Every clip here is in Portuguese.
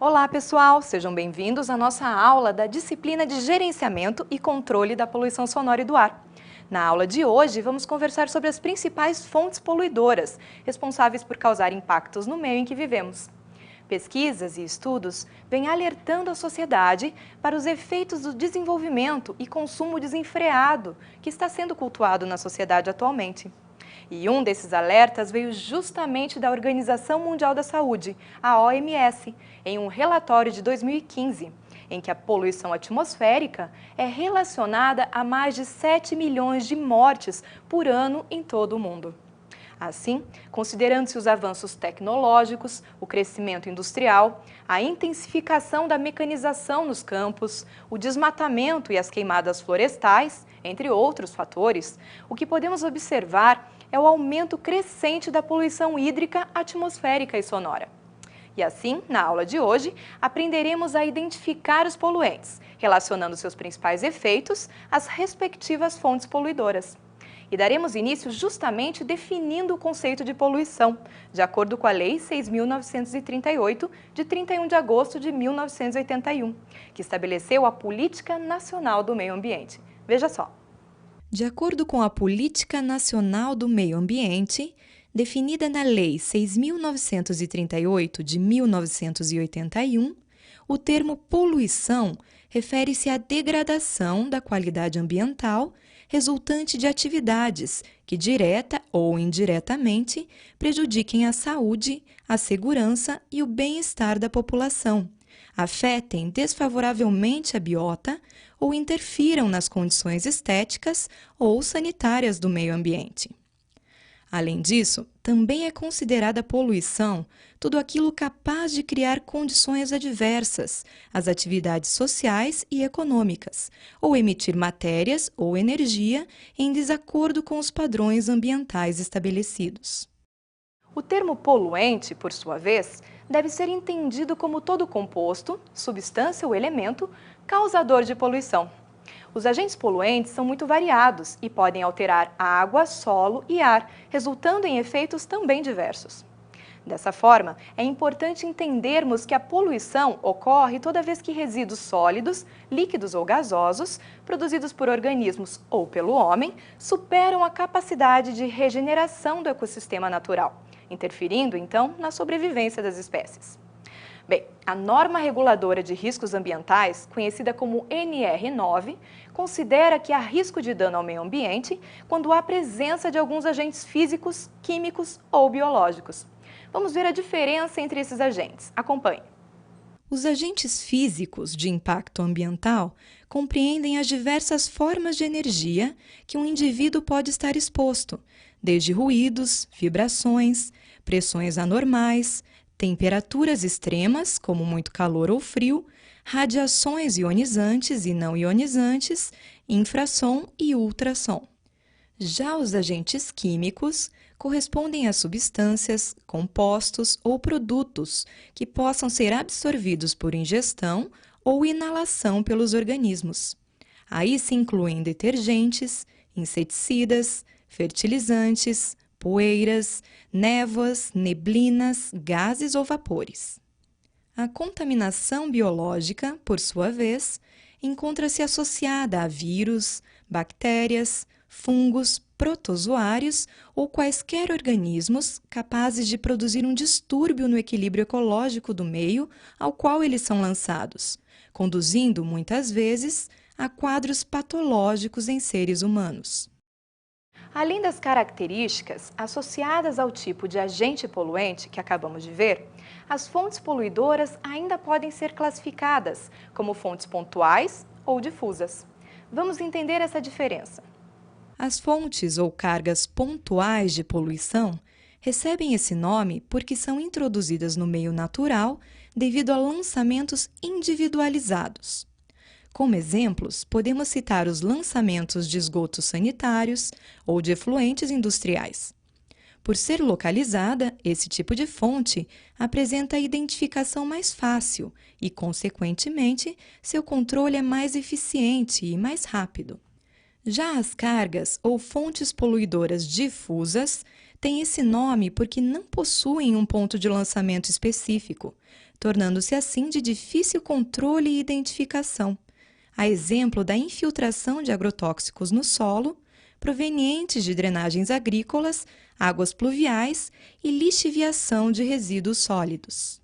Olá, pessoal! Sejam bem-vindos à nossa aula da disciplina de Gerenciamento e Controle da Poluição Sonora e do Ar. Na aula de hoje, vamos conversar sobre as principais fontes poluidoras, responsáveis por causar impactos no meio em que vivemos. Pesquisas e estudos vêm alertando a sociedade para os efeitos do desenvolvimento e consumo desenfreado que está sendo cultuado na sociedade atualmente. E um desses alertas veio justamente da Organização Mundial da Saúde, a OMS, em um relatório de 2015, em que a poluição atmosférica é relacionada a mais de 7 milhões de mortes por ano em todo o mundo. Assim, considerando-se os avanços tecnológicos, o crescimento industrial, a intensificação da mecanização nos campos, o desmatamento e as queimadas florestais, entre outros fatores, o que podemos observar é o aumento crescente da poluição hídrica, atmosférica e sonora. E assim, na aula de hoje, aprenderemos a identificar os poluentes, relacionando seus principais efeitos às respectivas fontes poluidoras. E daremos início justamente definindo o conceito de poluição, de acordo com a Lei 6.938, de 31 de agosto de 1981, que estabeleceu a Política Nacional do Meio Ambiente. Veja só. De acordo com a Política Nacional do Meio Ambiente, definida na Lei 6.938 de 1981, o termo poluição refere-se à degradação da qualidade ambiental resultante de atividades que, direta ou indiretamente, prejudiquem a saúde, a segurança e o bem-estar da população, afetem desfavoravelmente a biota ou interfiram nas condições estéticas ou sanitárias do meio ambiente. Além disso, também é considerada poluição tudo aquilo capaz de criar condições adversas às atividades sociais e econômicas, ou emitir matérias ou energia em desacordo com os padrões ambientais estabelecidos. O termo poluente, por sua vez, deve ser entendido como todo composto, substância ou elemento causador de poluição. Os agentes poluentes são muito variados e podem alterar água, solo e ar, resultando em efeitos também diversos. Dessa forma, é importante entendermos que a poluição ocorre toda vez que resíduos sólidos, líquidos ou gasosos, produzidos por organismos ou pelo homem, superam a capacidade de regeneração do ecossistema natural, interferindo, então, na sobrevivência das espécies. Bem, a norma reguladora de riscos ambientais, conhecida como NR9, considera que há risco de dano ao meio ambiente quando há presença de alguns agentes físicos, químicos ou biológicos. Vamos ver a diferença entre esses agentes. Acompanhe. Os agentes físicos de impacto ambiental compreendem as diversas formas de energia que um indivíduo pode estar exposto, desde ruídos, vibrações, pressões anormais, temperaturas extremas, como muito calor ou frio, radiações ionizantes e não ionizantes, infrassom e ultrassom. Já os agentes químicos correspondem a substâncias, compostos ou produtos que possam ser absorvidos por ingestão ou inalação pelos organismos. Aí se incluem detergentes, inseticidas, fertilizantes, poeiras, névoas, neblinas, gases ou vapores. A contaminação biológica, por sua vez, encontra-se associada a vírus, bactérias, fungos, protozoários ou quaisquer organismos capazes de produzir um distúrbio no equilíbrio ecológico do meio ao qual eles são lançados, conduzindo, muitas vezes, a quadros patológicos em seres humanos. Além das características associadas ao tipo de agente poluente que acabamos de ver, as fontes poluidoras ainda podem ser classificadas como fontes pontuais ou difusas. Vamos entender essa diferença. As fontes ou cargas pontuais de poluição recebem esse nome porque são introduzidas no meio natural devido a lançamentos individualizados. Como exemplos, podemos citar os lançamentos de esgotos sanitários ou de efluentes industriais. Por ser localizada, esse tipo de fonte apresenta a identificação mais fácil e, consequentemente, seu controle é mais eficiente e mais rápido. Já as cargas ou fontes poluidoras difusas Tem esse nome porque não possuem um ponto de lançamento específico, tornando-se assim de difícil controle e identificação, a exemplo da infiltração de agrotóxicos no solo, provenientes de drenagens agrícolas, águas pluviais e lixiviação de resíduos sólidos.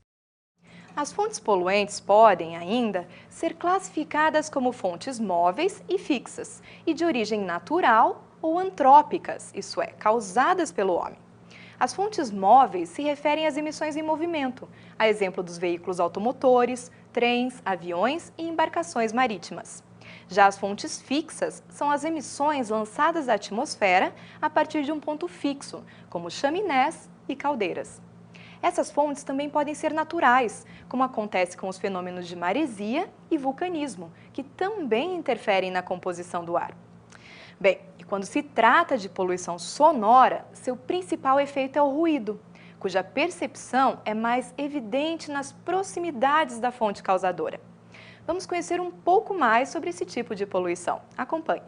As fontes poluentes podem, ainda, ser classificadas como fontes móveis e fixas, e de origem natural ou antrópicas, isso é, causadas pelo homem. As fontes móveis se referem às emissões em movimento, a exemplo dos veículos automotores, trens, aviões e embarcações marítimas. Já as fontes fixas são as emissões lançadas à atmosfera a partir de um ponto fixo, como chaminés e caldeiras. Essas fontes também podem ser naturais, como acontece com os fenômenos de maresia e vulcanismo, que também interferem na composição do ar. Bem, e quando se trata de poluição sonora, seu principal efeito é o ruído, cuja percepção é mais evidente nas proximidades da fonte causadora. Vamos conhecer um pouco mais sobre esse tipo de poluição. Acompanhe.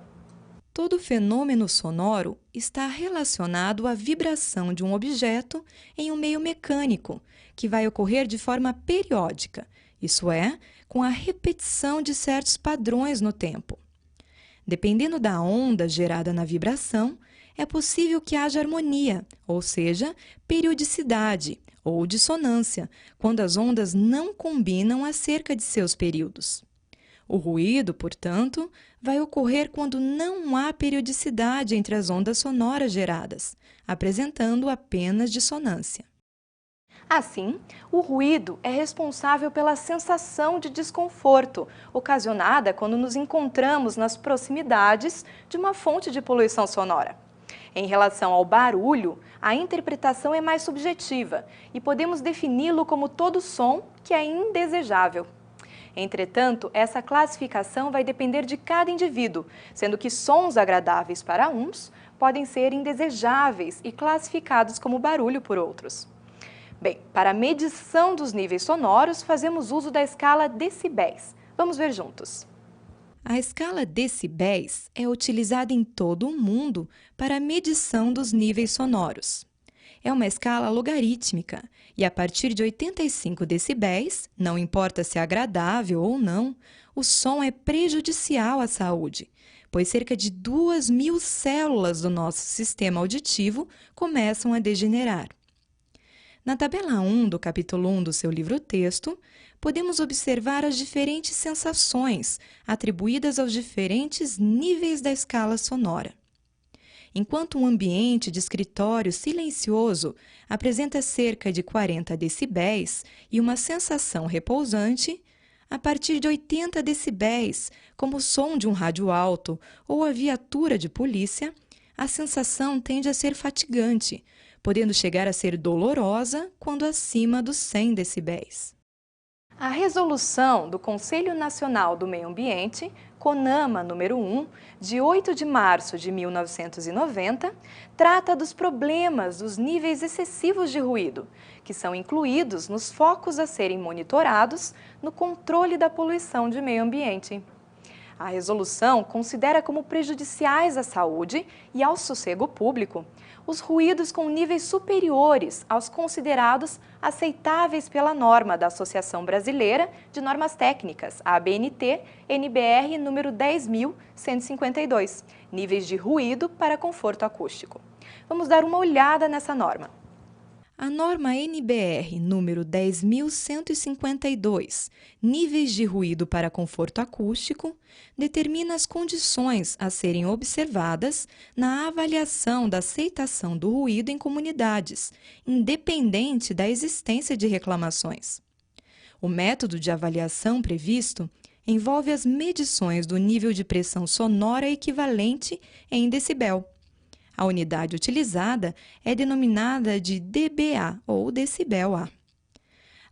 Todo fenômeno sonoro está relacionado à vibração de um objeto em um meio mecânico, que vai ocorrer de forma periódica, isso é, com a repetição de certos padrões no tempo. Dependendo da onda gerada na vibração, é possível que haja harmonia, ou seja, periodicidade ou dissonância, quando as ondas não combinam acerca de seus períodos. O ruído, portanto, vai ocorrer quando não há periodicidade entre as ondas sonoras geradas, apresentando apenas dissonância. Assim, o ruído é responsável pela sensação de desconforto, ocasionada quando nos encontramos nas proximidades de uma fonte de poluição sonora. Em relação ao barulho, a interpretação é mais subjetiva e podemos defini-lo como todo som que é indesejável. Entretanto, essa classificação vai depender de cada indivíduo, sendo que sons agradáveis para uns podem ser indesejáveis e classificados como barulho por outros. Bem, para a medição dos níveis sonoros, fazemos uso da escala decibéis. Vamos ver juntos. A escala decibéis é utilizada em todo o mundo para a medição dos níveis sonoros. É uma escala logarítmica e, a partir de 85 decibéis, não importa se é agradável ou não, o som é prejudicial à saúde, pois cerca de 2.000 células do nosso sistema auditivo começam a degenerar. Na tabela 1 do capítulo 1 do seu livro-texto, podemos observar as diferentes sensações atribuídas aos diferentes níveis da escala sonora. Enquanto um ambiente de escritório silencioso apresenta cerca de 40 decibéis e uma sensação repousante, a partir de 80 decibéis, como o som de um rádio alto ou a viatura de polícia, a sensação tende a ser fatigante, podendo chegar a ser dolorosa quando acima dos 100 decibéis. A resolução do Conselho Nacional do Meio Ambiente, CONAMA número 1, de 8 de março de 1990, trata dos problemas dos níveis excessivos de ruído, que são incluídos nos focos a serem monitorados no controle da poluição de meio ambiente. A resolução considera como prejudiciais à saúde e ao sossego público os ruídos com níveis superiores aos considerados aceitáveis pela norma da Associação Brasileira de Normas Técnicas, a ABNT, NBR número 10.152, níveis de ruído para conforto acústico. Vamos dar uma olhada nessa norma. A norma NBR número 10.152, níveis de ruído para conforto acústico, determina as condições a serem observadas na avaliação da aceitação do ruído em comunidades, independente da existência de reclamações. O método de avaliação previsto envolve as medições do nível de pressão sonora equivalente em decibel. A unidade utilizada é denominada de dBA, ou decibel-A.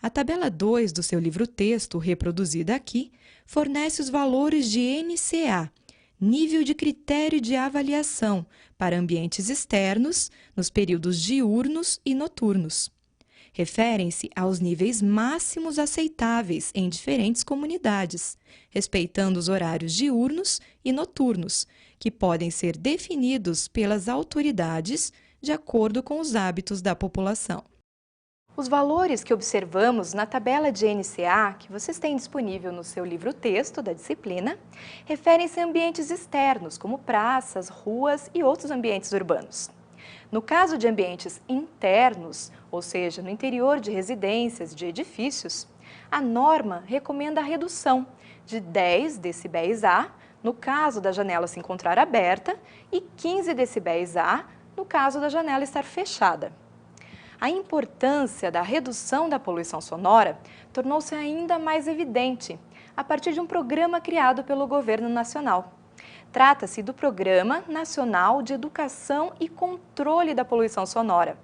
A tabela 2 do seu livro-texto, reproduzida aqui, fornece os valores de NCA, nível de critério de avaliação, para ambientes externos, nos períodos diurnos e noturnos. Referem-se aos níveis máximos aceitáveis em diferentes comunidades, respeitando os horários diurnos e noturnos, que podem ser definidos pelas autoridades de acordo com os hábitos da população. Os valores que observamos na tabela de NCA, que vocês têm disponível no seu livro-texto da disciplina, referem-se a ambientes externos, como praças, ruas e outros ambientes urbanos. No caso de ambientes internos, ou seja, no interior de residências, de edifícios, a norma recomenda a redução de 10 decibéis-A, no caso da janela se encontrar aberta, e 15 decibéis-A, no caso da janela estar fechada. A importância da redução da poluição sonora tornou-se ainda mais evidente a partir de um programa criado pelo Governo Nacional. Trata-se do Programa Nacional de Educação e Controle da Poluição Sonora,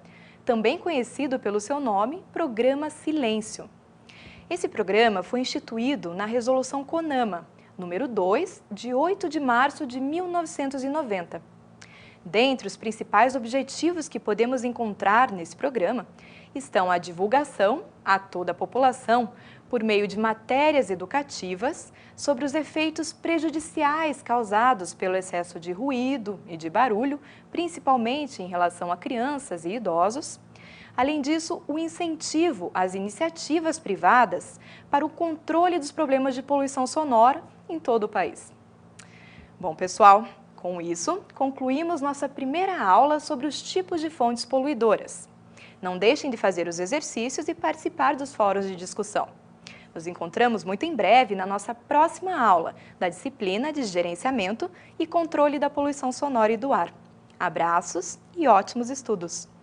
também conhecido pelo seu nome, Programa Silêncio. Esse programa foi instituído na Resolução CONAMA, número 2, de 8 de março de 1990. Dentre os principais objetivos que podemos encontrar nesse programa estão a divulgação a toda a população, por meio de matérias educativas, sobre os efeitos prejudiciais causados pelo excesso de ruído e de barulho, principalmente em relação a crianças e idosos. Além disso, o incentivo às iniciativas privadas para o controle dos problemas de poluição sonora em todo o país. Bom, pessoal, com isso, concluímos nossa primeira aula sobre os tipos de fontes poluidoras. Não deixem de fazer os exercícios e participar dos fóruns de discussão. Nos encontramos muito em breve na nossa próxima aula da disciplina de Gerenciamento e Controle da Poluição Sonora e do Ar. Abraços e ótimos estudos!